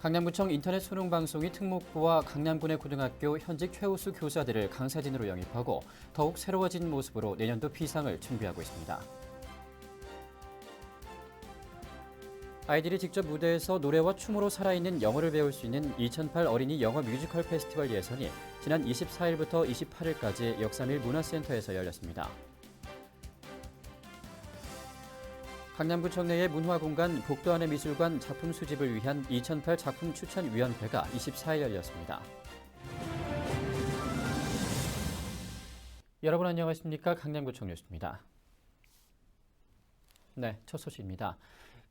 강남구청 인터넷 수능 방송이 특목고와 강남군의 고등학교 현직 최우수 교사들을 강사진으로 영입하고 더욱 새로워진 모습으로 내년도 비상을 준비하고 있습니다. 아이들이 직접 무대에서 노래와 춤으로 살아있는 영어를 배울 수 있는 2008 어린이 영어 뮤지컬 페스티벌 예선이 지난 24일부터 28일까지 역삼일 문화센터에서 열렸습니다. 강남구청 내의 문화공간 복도안의 미술관 작품 수집을 위한 2008 작품 추천위원회가 24일 열렸습니다. 여러분 안녕하십니까? 강남구청 뉴스입니다. 네, 첫 소식입니다.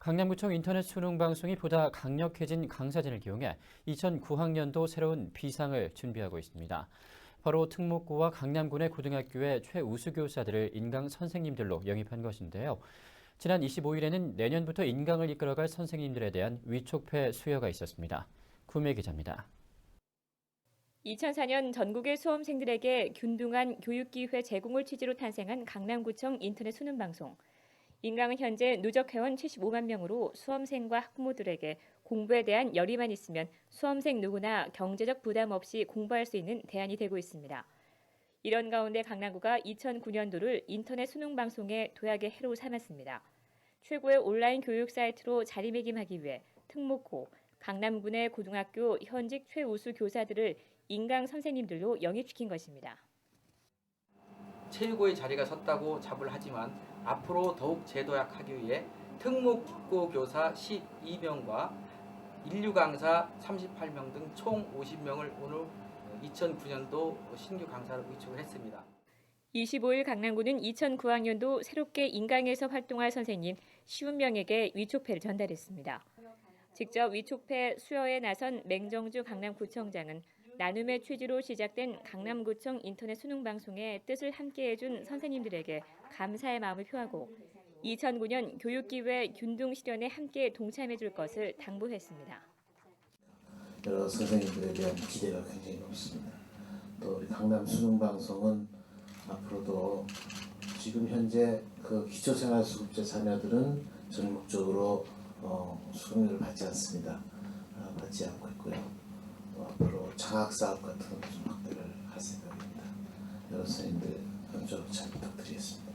강남구청 인터넷 수능 방송이 보다 강력해진 강사진을 기용해 2009학년도 새로운 비상을 준비하고 있습니다. 바로 특목고와 강남군의 고등학교의 최우수 교사들을 인강 선생님들로 영입한 것인데요. 지난 25일에는 내년부터 인강을 이끌어갈 선생님들에 대한 위촉패 수여가 있었습니다. 구매 기자입니다. 2004년 전국의 수험생들에게 균등한 교육기회 제공을 취지로 탄생한 강남구청 인터넷 수능 방송. 인강은 현재 누적 회원 75만 명으로 수험생과 학부모들에게 공부에 대한 열의만 있으면 수험생 누구나 경제적 부담 없이 공부할 수 있는 대안이 되고 있습니다. 이런 가운데 강남구가 2009년도를 인터넷 수능 방송의 도약의 해로 삼았습니다. 최고의 온라인 교육 사이트로 자리매김하기 위해 특목고, 강남군의 고등학교 현직 최우수 교사들을 인강 선생님들로 영입시킨 것입니다. 최고의 자리가 섰다고 자부를 하지만 앞으로 더욱 재도약하기 위해 특목고 교사 12명과 인류 강사 38명 등 총 50명을 오늘 2009년도 신규 강사로 위촉을 했습니다. 25일 강남구는 2009학년도 새롭게 인강에서 활동할 선생님 50명에게 위촉패를 전달했습니다. 직접 위촉패 수여에 나선 맹정주 강남구청장은 나눔의 취지로 시작된 강남구청 인터넷 수능 방송에 뜻을 함께해준 선생님들에게 감사의 마음을 표하고 2009년 교육기회 균등 실현에 함께 동참해줄 것을 당부했습니다. 여러 선생님들에 대한 기대가 굉장히 높습니다. 또 우리 강남 수능 방송은 앞으로도 지금 현재 그 기초생활수급자 자녀들은 전국적으로 수능을 받지 않습니다. 받지 않고 있고요. 앞으로 장학사업 같은 것도 좀 확대를 할 생각입니다. 여러 선생님들 협조 잘 부탁드리겠습니다.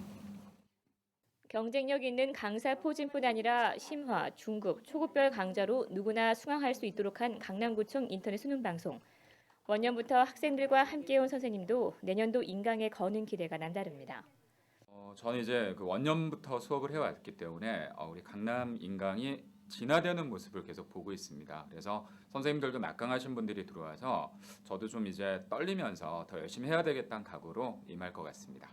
경쟁력 있는 강사 포진뿐 아니라 심화, 중급, 초급별 강좌로 누구나 수강할 수 있도록 한 강남구청 인터넷 수능 방송. 원년부터 학생들과 함께해온 선생님도 내년도 인강에 거는 기대가 남다릅니다. 저는 이제 그 원년부터 수업을 해왔기 때문에 우리 강남 인강이 진화되는 모습을 계속 보고 있습니다. 그래서 선생님들도 막강하신 분들이 들어와서 저도 좀 이제 떨리면서 더 열심히 해야 되겠다는 각오로 임할 것 같습니다.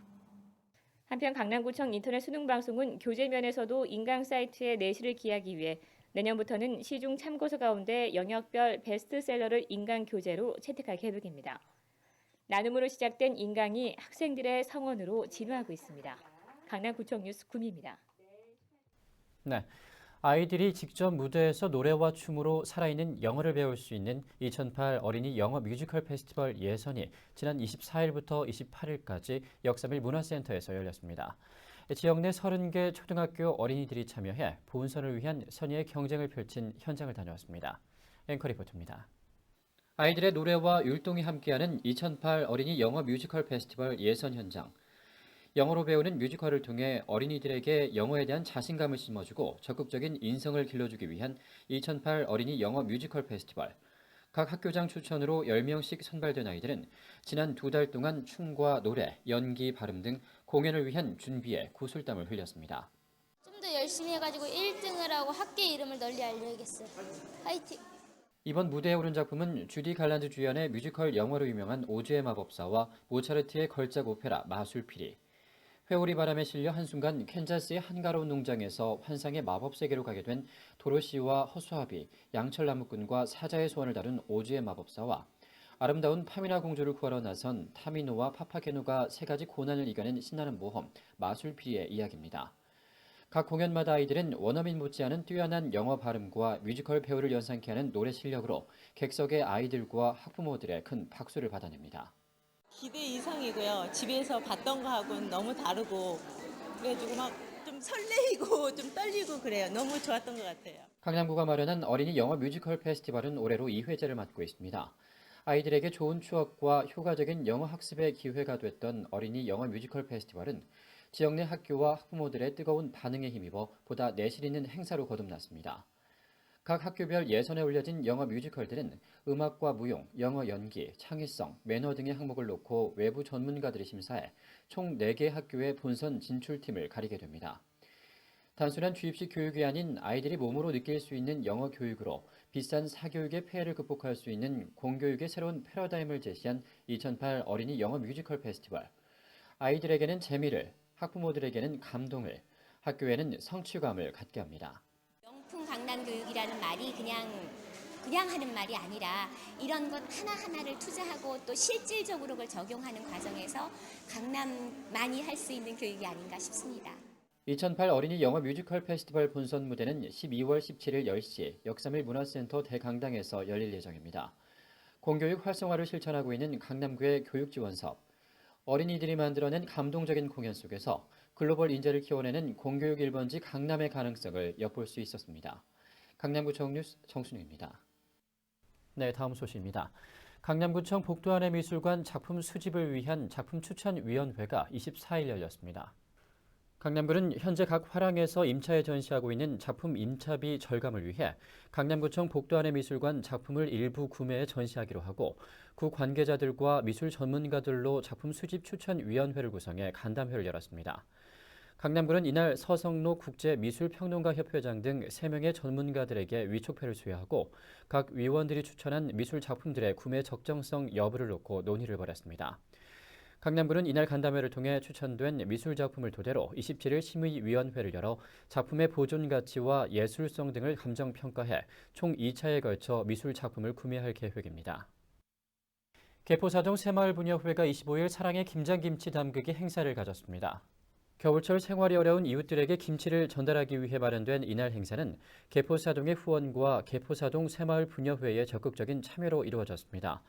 한편 강남구청 인터넷 수능 방송은 교재 면에서도 인강 사이트에 내실을 기하기 위해 내년부터는 시중 참고서 가운데 영역별 베스트셀러를 인강 교재로 채택할 계획입니다. 나눔으로 시작된 인강이 학생들의 성원으로 진화하고 있습니다. 강남구청 뉴스 구미입니다. 네. 아이들이 직접 무대에서 노래와 춤으로 살아있는 영어를 배울 수 있는 2008 어린이 영어 뮤지컬 페스티벌 예선이 지난 24일부터 28일까지 역삼일 문화센터에서 열렸습니다. 지역 내 30개 초등학교 어린이들이 참여해 본선을 위한 선의의 경쟁을 펼친 현장을 다녀왔습니다. 앵커 리포트입니다. 아이들의 노래와 율동이 함께하는 2008 어린이 영어 뮤지컬 페스티벌 예선 현장. 영어로 배우는 뮤지컬을 통해 어린이들에게 영어에 대한 자신감을 심어주고 적극적인 인성을 길러주기 위한 2008 어린이 영어 뮤지컬 페스티벌. 각 학교장 추천으로 10명씩 선발된 아이들은 지난 2달 동안 춤과 노래, 연기, 발음 등 공연을 위한 준비에 구슬땀을 흘렸습니다. 좀 더 열심히 해가지고 1등을 하고 학교 이름을 널리 알려야겠어요. 화이팅! 이번 무대에 오른 작품은 주디 갈란드 주연의 뮤지컬 영화로 유명한 오즈의 마법사와 모차르트의 걸작 오페라 마술피리. 회오리 바람에 실려 한순간 캔자스의 한가로운 농장에서 환상의 마법 세계로 가게 된 도로시와 허수아비, 양철나무꾼과 사자의 소원을 다룬 오즈의 마법사와 아름다운 파미나 공주를 구하러 나선 타미노와 파파게노가 3가지 고난을 이겨낸 신나는 모험, 마술피리의 이야기입니다. 각 공연마다 아이들은 원어민 못지않은 뛰어난 영어 발음과 뮤지컬 배우를 연상케 하는 노래 실력으로 객석의 아이들과 학부모들의 큰 박수를 받아냅니다. 기대 이상이고요. 집에서 봤던 거하고는 너무 다르고 그래가지고 막 좀 좀 설레이고 좀 떨리고 그래요. 너무 좋았던 것 같아요. 강남구가 마련한 어린이 영어 뮤지컬 페스티벌은 올해로 2회째를 맞고 있습니다. 아이들에게 좋은 추억과 효과적인 영어 학습의 기회가 됐던 어린이 영어 뮤지컬 페스티벌은 지역 내 학교와 학부모들의 뜨거운 반응에 힘입어 보다 내실 있는 행사로 거듭났습니다. 각 학교별 예선에 올려진 영어 뮤지컬들은 음악과 무용, 영어 연기, 창의성, 매너 등의 항목을 놓고 외부 전문가들이 심사해 총 4개 학교의 본선 진출팀을 가리게 됩니다. 단순한 주입식 교육이 아닌 아이들이 몸으로 느낄 수 있는 영어 교육으로 비싼 사교육의 폐해를 극복할 수 있는 공교육의 새로운 패러다임을 제시한 2008 어린이 영어 뮤지컬 페스티벌. 아이들에게는 재미를, 학부모들에게는 감동을, 학교에는 성취감을 갖게 합니다. 명품 강남 교육이라는 말이 그냥 하는 말이 아니라 이런 것 하나하나를 투자하고 또 실질적으로 그걸 적용하는 과정에서 강남만이 할 수 있는 교육이 아닌가 싶습니다. 2008 어린이 영어 뮤지컬 페스티벌 본선 무대는 12월 17일 10시 역삼일 문화센터 대강당에서 열릴 예정입니다. 공교육 활성화를 실천하고 있는 강남구의 교육지원 사업, 어린이들이 만들어낸 감동적인 공연 속에서 글로벌 인재를 키워내는 공교육 1번지 강남의 가능성을 엿볼 수 있었습니다. 강남구청 뉴스 정순우입니다. 네, 다음 소식입니다. 강남구청 복도안의 미술관 작품 수집을 위한 작품 추천위원회가 24일 열렸습니다. 강남구는 현재 각 화랑에서 임차에 전시하고 있는 작품 임차비 절감을 위해 강남구청 복도안의 미술관 작품을 일부 구매해 전시하기로 하고 구 관계자들과 미술 전문가들로 작품 수집 추천위원회를 구성해 간담회를 열었습니다. 강남구는 이날 서성로 국제미술평론가협회장 등 3명의 전문가들에게 위촉표를 수여하고 각 위원들이 추천한 미술 작품들의 구매 적정성 여부를 놓고 논의를 벌였습니다. 강남구는 이날 간담회를 통해 추천된 미술 작품을 토대로 27일 심의위원회를 열어 작품의 보존 가치와 예술성 등을 감정평가해 총 2차에 걸쳐 미술 작품을 구매할 계획입니다. 개포사동 새마을부녀회가 25일 사랑의 김장김치 담그기 행사를 가졌습니다. 겨울철 생활이 어려운 이웃들에게 김치를 전달하기 위해 마련된 이날 행사는 개포사동의 후원과 개포사동 새마을부녀회의 적극적인 참여로 이루어졌습니다.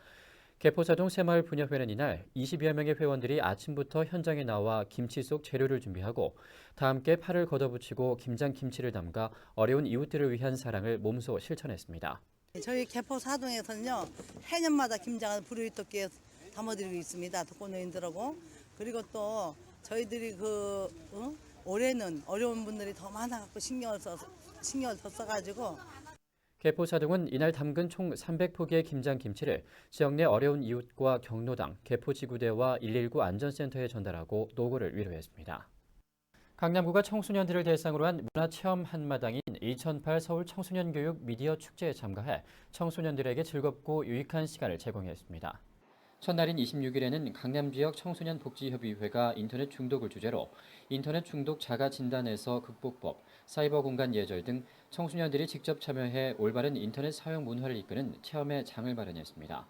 개포사동 새마을부녀회는 이날 20여 명의 회원들이 아침부터 현장에 나와 김치 속 재료를 준비하고 다 함께 팔을 걷어붙이고 김장김치를 담가 어려운 이웃들을 위한 사랑을 몸소 실천했습니다. 저희 개포사동에서는요, 해년마다 김장을 불우이웃돕기에 담아드리고 있습니다. 독거노인들하고. 그리고 또 저희들이 올해는 어려운 분들이 더 많아갖고 신경을 더 써가지고 개포사동은 이날 담근 총 300포기의 김장김치를 지역 내 어려운 이웃과 경로당, 개포지구대와 119 안전센터에 전달하고 노고를 위로했습니다. 강남구가 청소년들을 대상으로 한 문화체험 한마당인 2008 서울 청소년교육 미디어 축제에 참가해 청소년들에게 즐겁고 유익한 시간을 제공했습니다. 첫날인 26일에는 강남지역 청소년복지협의회가 인터넷 중독을 주제로 인터넷 중독 자가 진단에서 극복법, 사이버 공간 예절 등 청소년들이 직접 참여해 올바른 인터넷 사용 문화를 이끄는 체험의 장을 마련했습니다.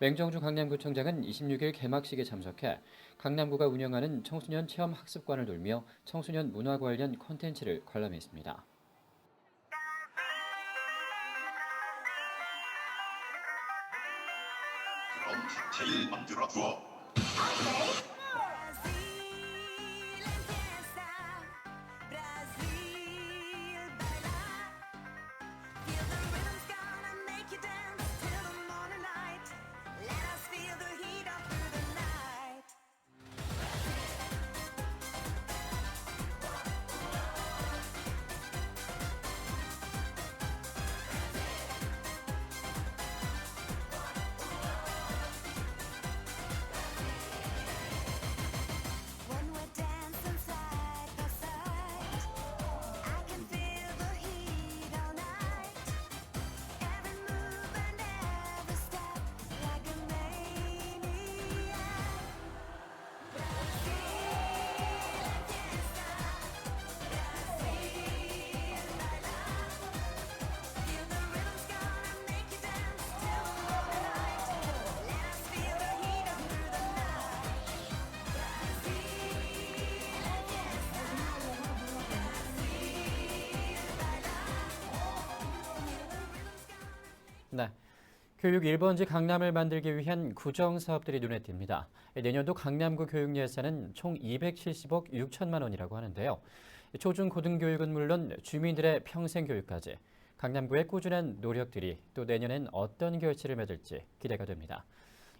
맹정주 강남구청장은 26일 개막식에 참석해 강남구가 운영하는 청소년 체험 학습관을 돌며 청소년 문화 관련 콘텐츠를 관람했습니다. 그럼 제일 만들어 줘. 네. 교육 1번지 강남을 만들기 위한 구정 사업들이 눈에 띕니다. 내년도 강남구 교육 예산은 총 270억 6천만 원이라고 하는데요. 초중고등교육은 물론 주민들의 평생교육까지 강남구의 꾸준한 노력들이 또 내년엔 어떤 결실을 맺을지 기대가 됩니다.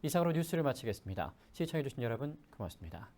이상으로 뉴스를 마치겠습니다. 시청해주신 여러분 고맙습니다.